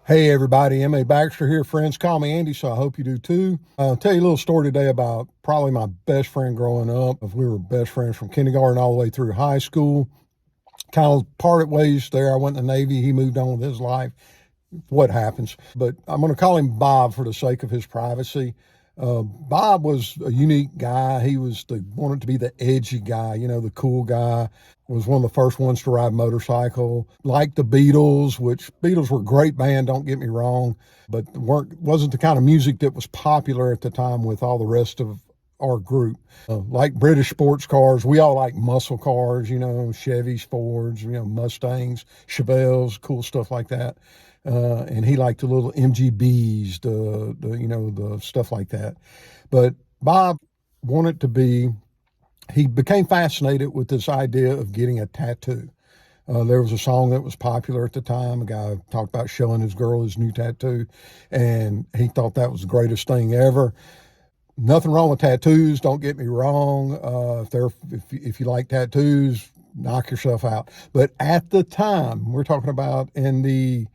Hey everybody, M.A. Baxter here. Friends call me Andy, so I hope you do too. I'll tell you a little story today about probably my best friend growing up. We were best friends from kindergarten all the way through high school. Kind of parted ways there. I went in the Navy. He moved on with his life. What happens? But I'm going to call him Bob for the sake of his privacy. Bob was a unique guy. He was wanted to be the edgy guy, the cool guy. Was one of the first ones to ride motorcycle. Liked the Beatles, which Beatles were a great band, don't get me wrong, but wasn't the kind of music that was popular at the time with all the rest of our group. Like British sports cars. We all like muscle cars, Chevys, Fords, Mustangs, Chevelles, cool stuff like that. And he liked the little MGBs, the stuff like that. But Bob wanted to he became fascinated with this idea of getting a tattoo. There was a song that was popular at the time. A guy talked about showing his girl his new tattoo, and he thought that was the greatest thing ever. Nothing wrong with tattoos, don't get me wrong. If you like tattoos, knock yourself out. But at the time, we're talking about in the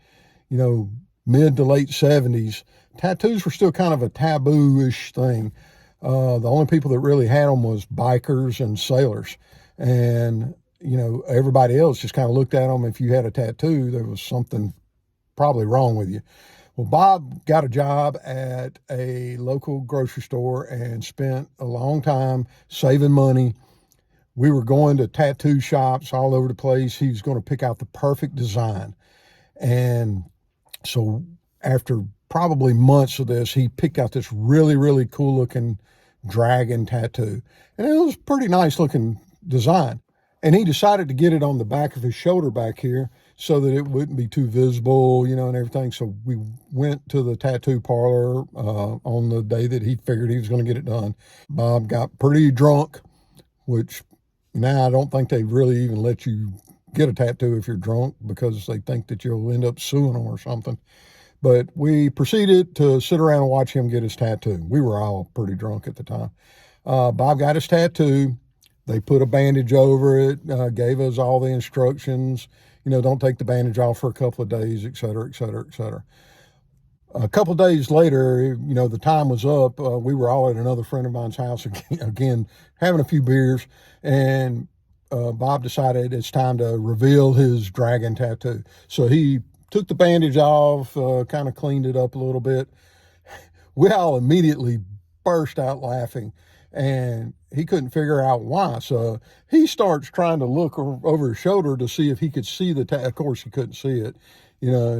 mid to late 70s, tattoos were still kind of a taboo-ish thing. The only people that really had them was bikers and sailors. And, everybody else just kind of looked at them. If you had a tattoo, there was something probably wrong with you. Well, Bob got a job at a local grocery store and spent a long time saving money. We were going to tattoo shops all over the place. He was going to pick out the perfect design. And so after probably months of this, he picked out this really, really cool looking dragon tattoo. And it was a pretty nice looking design. And he decided to get it on the back of his shoulder back here so that it wouldn't be too visible, and everything. So we went to the tattoo parlor on the day that he figured he was going to get it done. Bob got pretty drunk, which now I don't think they really even let you get a tattoo if you're drunk because they think that you'll end up suing them or something. But we proceeded to sit around and watch him get his tattoo. We were all pretty drunk at the time. Bob got his tattoo. They put a bandage over it, gave us all the instructions, don't take the bandage off for a couple of days, et cetera, et cetera, et cetera. A couple of days later, the time was up. We were all at another friend of mine's house again, having a few beers, and Bob decided it's time to reveal his dragon tattoo. So he took the bandage off, kind of cleaned it up a little bit. We all immediately burst out laughing, and he couldn't figure out why. So he starts trying to look over his shoulder to see if he could see the tattoo. Of course, he couldn't see it,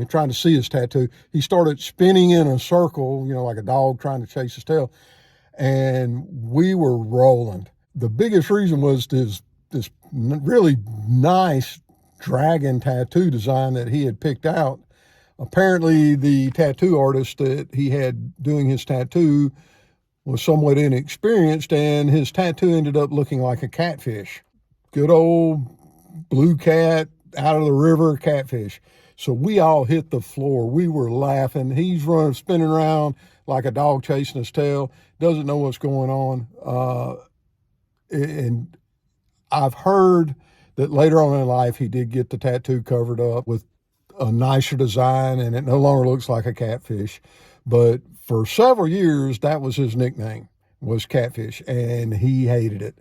trying to see his tattoo. He started spinning in a circle, like a dog trying to chase his tail. And we were rolling. The biggest reason was this really nice dragon tattoo design that he had picked out. Apparently, the tattoo artist that he had doing his tattoo was somewhat inexperienced, and his tattoo ended up looking like a catfish. Good old blue cat out of the river catfish. So we all hit the floor. We were laughing. He's spinning around like a dog chasing his tail, doesn't know what's going on. And I've heard that later on in life, he did get the tattoo covered up with a nicer design, and it no longer looks like a catfish. But for several years, that was his nickname, was Catfish, and he hated it.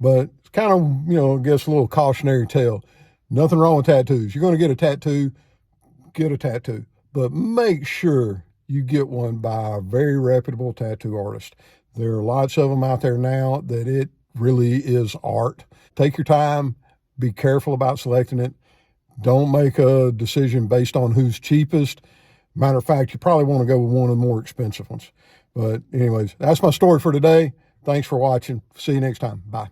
But it's kind of, I guess a little cautionary tale. Nothing wrong with tattoos. You're going to get a tattoo. But make sure you get one by a very reputable tattoo artist. There are lots of them out there now that it really is art. Take your time. Be careful about selecting it. Don't make a decision based on who's cheapest. Matter of fact, you probably want to go with one of the more expensive ones. But anyways, that's my story for today. Thanks for watching. See you next time. Bye.